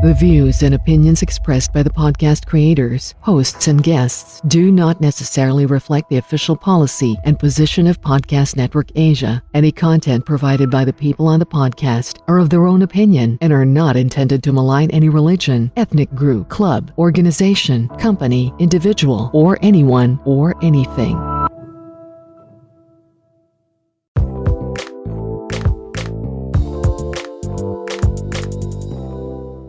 The views and opinions expressed by the podcast creators, hosts, and guests do not necessarily reflect the official policy and position of Podcast Network Asia. Any content provided by the people on the podcast are of their own opinion and are not intended to malign any religion, ethnic group, club, organization, company, individual, or anyone or anything.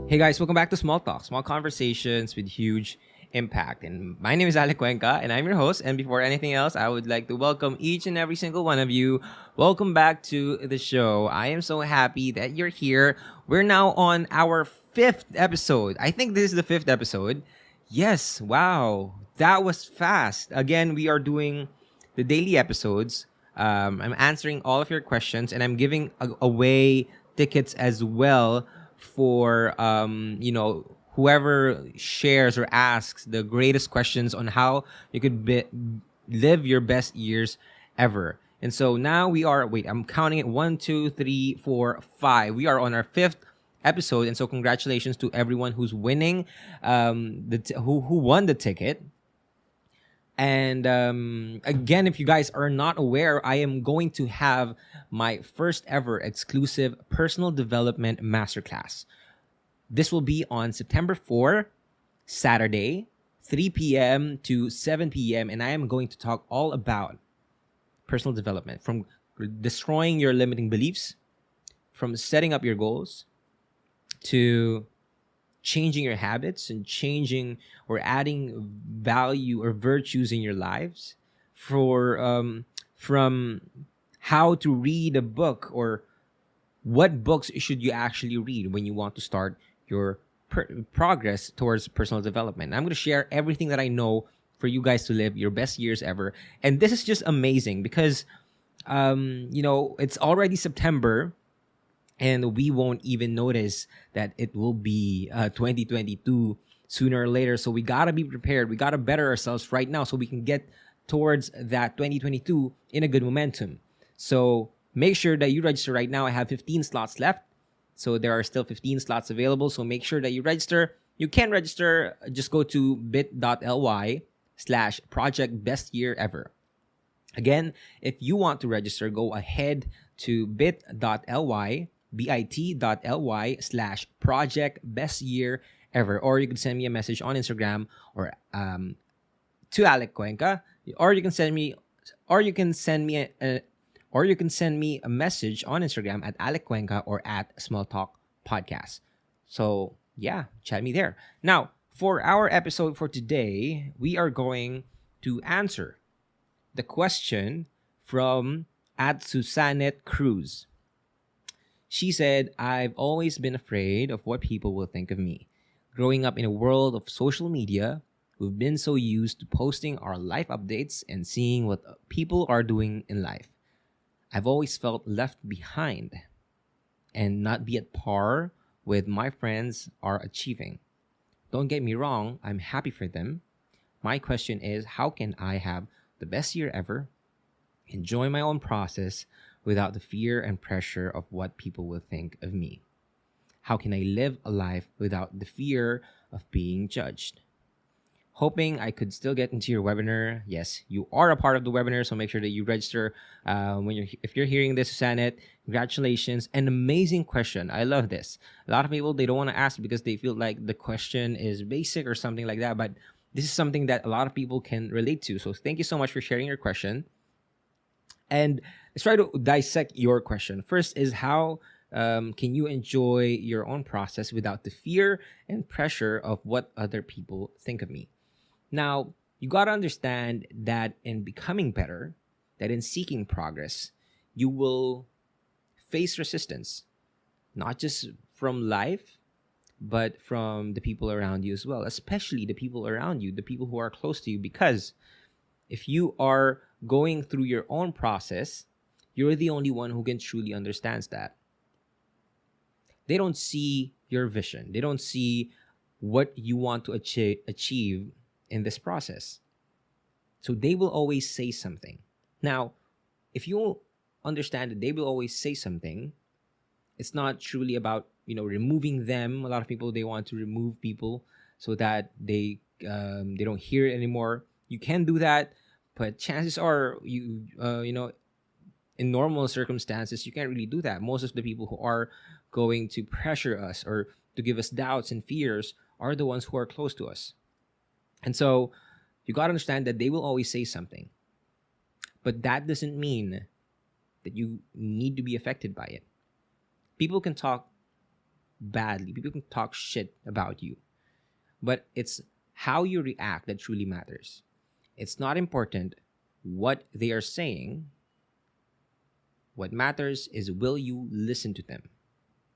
Hey guys, welcome back to Small Talk, small conversations with huge impact. And my name is Alec Cuenca, and I'm your host. And before anything else, I would like to welcome each and every single one of you. Welcome back to the show. I am so happy that you're here. We're now on our 5th episode. I think this is the 5th episode. Yes, wow, that was fast. Again, we are doing the daily episodes. I'm answering all of your questions, and I'm giving away tickets as well for whoever shares or asks the greatest questions on how you could live your best years ever. And so now we are, I'm counting it, 1, 2, 3, 4, 5. We are on our 5th episode, and so congratulations to everyone who's winning, who won the ticket. And again, if you guys are not aware, I am going to have my first ever exclusive personal development masterclass. This will be on September 4, Saturday, 3 p.m. to 7 p.m. And I am going to talk all about personal development, from destroying your limiting beliefs, from setting up your goals, to changing your habits and changing or adding value or virtues in your lives, from how to read a book, or what books should you actually read when you want to start your progress towards personal development. I'm going to share everything that I know for you guys to live your best years ever. And this is just amazing because it's already September, and we won't even notice that it will be 2022 sooner or later. So we got to be prepared. We got to better ourselves right now so we can get towards that 2022 in a good momentum. So make sure that you register right now. I have 15 slots left. So there are still 15 slots available. So make sure that you register. You can register. Just go to bit.ly/projectbestyearever. Again, if you want to register, go ahead to bit.ly/projectbestyearever, or you can send me a message on Instagram or to Alec Cuenca, or you can send me a message on Instagram at Alec Cuenca or at Small Talk Podcast. So yeah, chat me there. Now, for our episode for today, we are going to answer the question from at Susanette Cruz. She said, I've always been afraid of what people will think of me. Growing up in a world of social media, we've been so used to posting our life updates and seeing what people are doing in life. I've always felt left behind and not be at par with my friends are achieving. Don't get me wrong, I'm happy for them. My question is, how can I have the best year ever, enjoy my own process without the fear and pressure of what people will think of me? How can I live a life without the fear of being judged? Hoping I could still get into your webinar. Yes, you are a part of the webinar, so make sure that you register. If you're hearing this, Susanette, congratulations. An amazing question. I love this. A lot of people, they don't want to ask because they feel like the question is basic or something like that, but this is something that a lot of people can relate to. So thank you so much for sharing your question. And let's try to dissect your question. First is, how can you enjoy your own process without the fear and pressure of what other people think of me? Now, you got to understand that in becoming better, that in seeking progress, you will face resistance, not just from life, but from the people around you as well, especially the people around you, the people who are close to you. Because if you are going through your own process, you're the only one who can truly understands that. They don't see your vision. They don't see what you want to achieve in this process. So they will always say something. Now, if you understand that they will always say something, it's not truly about removing them. A lot of people, they want to remove people so that they don't hear it anymore. You can do that, but chances are in normal circumstances you can't really do that. Most of the people who are going to pressure us or to give us doubts and fears are the ones who are close to us. And so you got to understand that they will always say something, but that doesn't mean that you need to be affected by it. People can talk badly, people can talk shit about you, but it's how you react that truly matters. It's not important what they are saying. What matters is, will you listen to them?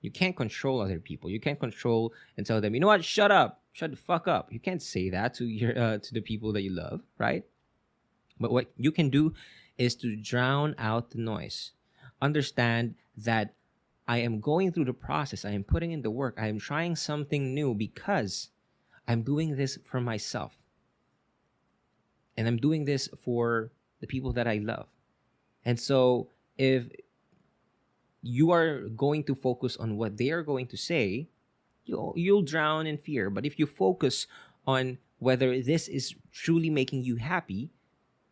You can't control other people. You can't control and tell them, you know what, shut up, shut the fuck up. You can't say that to to the people that you love, right? But what you can do is to drown out the noise. Understand that I am going through the process. I am putting in the work. I am trying something new because I'm doing this for myself. And I'm doing this for the people that I love. And so if you are going to focus on what they are going to say, you'll drown in fear. But if you focus on whether this is truly making you happy,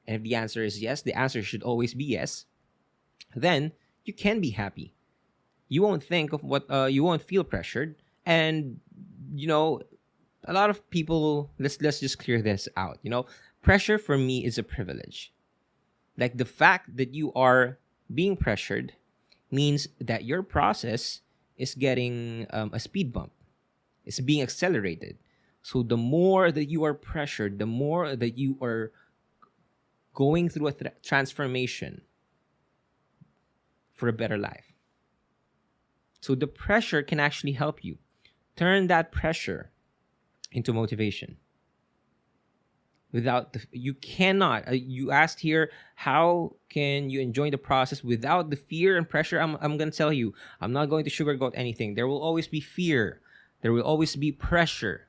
and if the answer is yes, the answer should always be yes, then you can be happy. You won't think of what you won't feel pressured. And a lot of people, let's just clear this out. Pressure for me is a privilege. Like, the fact that you are being pressured means that your process is getting a speed bump. It's being accelerated. So the more that you are pressured, the more that you are going through a transformation for a better life. So the pressure can actually help you turn that pressure into motivation. You cannot. You asked here, how can you enjoy the process without the fear and pressure? I'm going to tell you, I'm not going to sugarcoat anything. There will always be fear. There will always be pressure.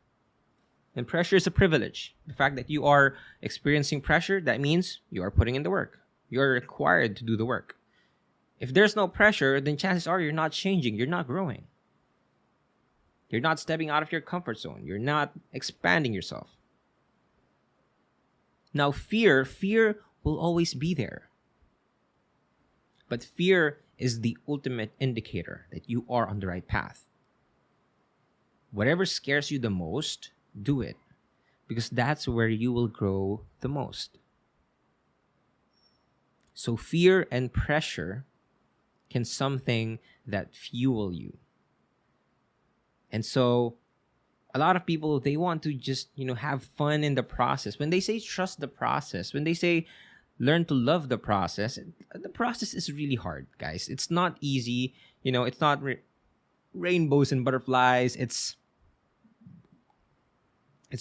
And pressure is a privilege. The fact that you are experiencing pressure, that means you are putting in the work. You're required to do the work. If there's no pressure, then chances are you're not changing. You're not growing. You're not stepping out of your comfort zone. You're not expanding yourself. Now, fear will always be there. But fear is the ultimate indicator that you are on the right path. Whatever scares you the most, do it, because that's where you will grow the most. So fear and pressure can something that fuel you. And so a lot of people, they want to just, have fun in the process. When they say trust the process, when they say learn to love the process is really hard, guys. It's not easy. It's not rainbows and butterflies. It's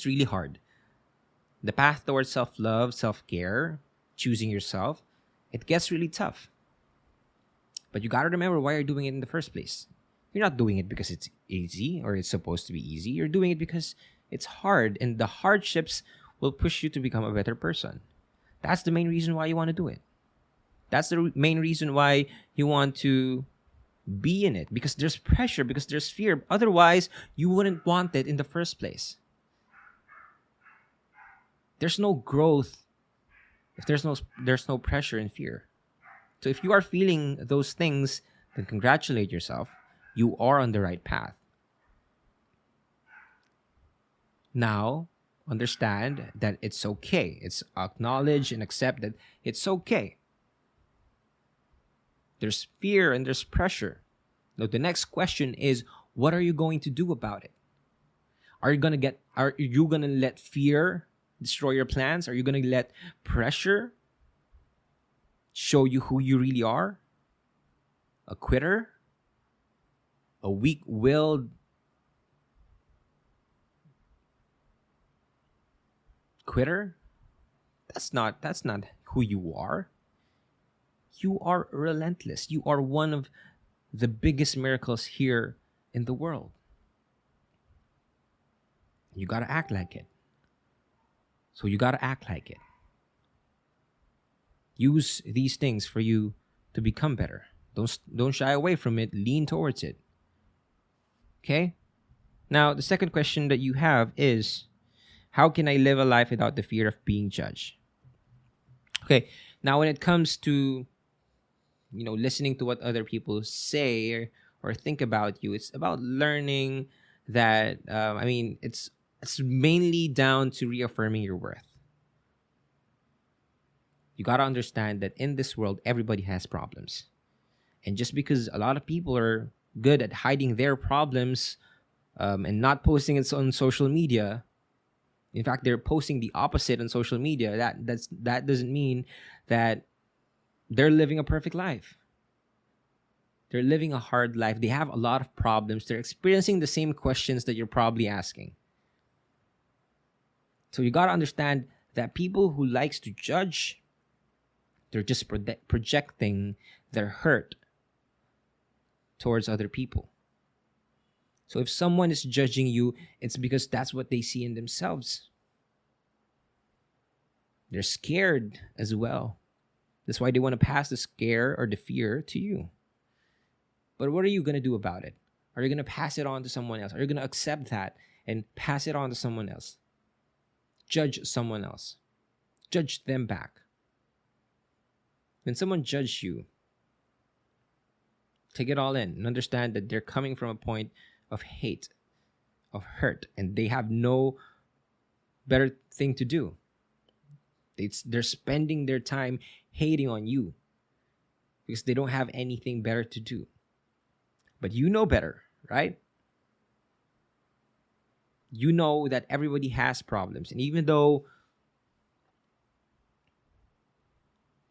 really hard. The path towards self-love, self-care, choosing yourself, it gets really tough. But you got to remember why you're doing it in the first place. You're not doing it because it's easy or it's supposed to be easy. You're doing it because it's hard, and the hardships will push you to become a better person. That's the main reason why you want to do it. That's the main reason why you want to be in it, because there's pressure, because there's fear. Otherwise, you wouldn't want it in the first place. There's no growth if there's no pressure and fear. So if you are feeling those things, then congratulate yourself. You are on the right path. Now, understand that it's okay. It's acknowledge and accept that it's okay. There's fear and there's pressure. Now, the next question is, what are you going to do about it? Are you going to let fear destroy your plans? Are you going to let pressure show you who you really are? A quitter? A weak-willed quitter? That's not who you are. You are relentless. You are one of the biggest miracles here in the world. You got to act like it. So you got to act like it. Use these things for you to become better. Don't shy away from it. Lean towards it. Okay? Now, the second question that you have is, how can I live a life without the fear of being judged? Okay, now when it comes to, listening to what other people say or think about you, it's about learning that, it's mainly down to reaffirming your worth. You got to understand that in this world, everybody has problems. And just because a lot of people are good at hiding their problems and not posting it on social media, in fact, they're posting the opposite on social media, that doesn't mean that they're living a perfect life. They're living a hard life. They have a lot of problems. They're experiencing the same questions that you're probably asking. So you got to understand that people who likes to judge, they're just projecting their hurt towards other people. So if someone is judging you, it's because that's what they see in themselves. They're scared as well. That's why they want to pass the scare or the fear to you. But what are you going to do about it? Are you going to pass it on to someone else? Are you going to accept that and pass it on to someone else? Judge someone else. Judge them back. When someone judges you, take it all in and understand that they're coming from a point of hate, of hurt, and they have no better thing to do. They're spending their time hating on you because they don't have anything better to do. But you know better, right? You know that everybody has problems. And even though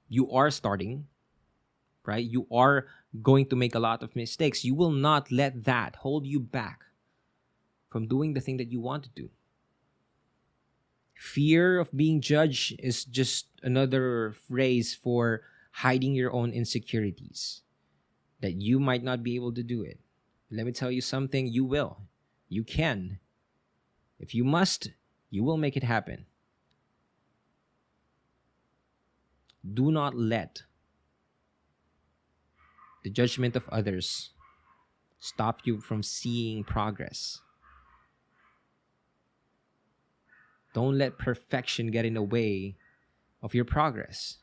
you are starting, right? You are going to make a lot of mistakes. You will not let that hold you back from doing the thing that you want to do. Fear of being judged is just another phrase for hiding your own insecurities, that you might not be able to do it. Let me tell you something, you will. You can. If you must, you will make it happen. Do not let the judgment of others stop you from seeing progress. Don't let perfection get in the way of your progress.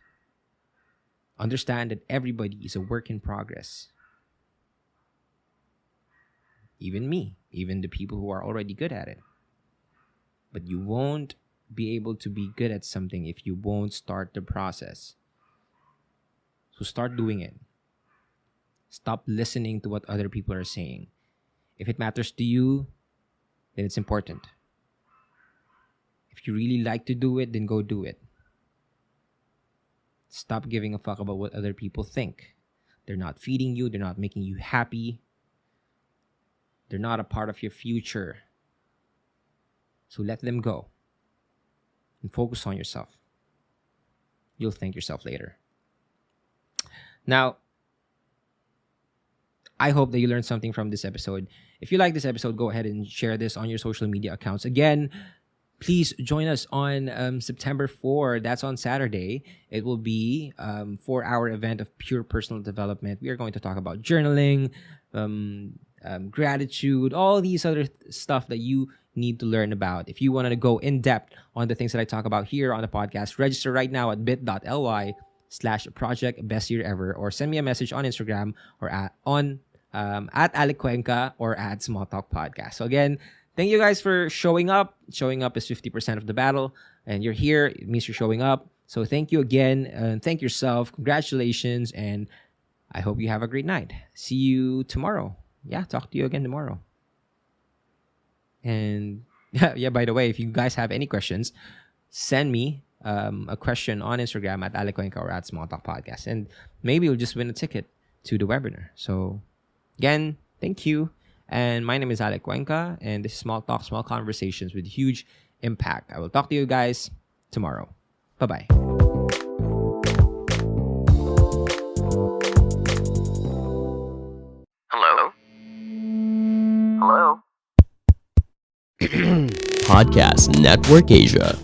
Understand that everybody is a work in progress. Even me, even the people who are already good at it. But you won't be able to be good at something if you won't start the process. So start doing it. Stop listening to what other people are saying. If it matters to you, then it's important. If you really like to do it, then go do it. Stop giving a fuck about what other people think. They're not feeding you. They're not making you happy. They're not a part of your future. So let them go. And focus on yourself. You'll thank yourself later. Now, I hope that you learned something from this episode. If you like this episode, go ahead and share this on your social media accounts. Again, please join us on September 4. That's on Saturday. It will be 4-hour event of pure personal development. We are going to talk about journaling, gratitude, all these other stuff that you need to learn about. If you want to go in depth on the things that I talk about here on the podcast, register right now at bit.ly/project best year ever, or send me a message on Instagram or at Alec Cuenca or at Small Talk Podcast. So again, thank you guys for showing up. Showing up is 50% of the battle, and you're here. It means you're showing up. So thank you again, and thank yourself. Congratulations, and I hope you have a great night. See you tomorrow. Yeah, talk to you again tomorrow. And yeah, by the way, if you guys have any questions, send me a question on Instagram at Alec Cuenca or at Small Talk Podcast, and maybe you'll just win a ticket to the webinar. So again, thank you. And my name is Alec Cuenca, and this is Small Talk, Small Conversations with huge impact. I will talk to you guys tomorrow. Bye-bye. Hello? Hello? Podcast Network Asia.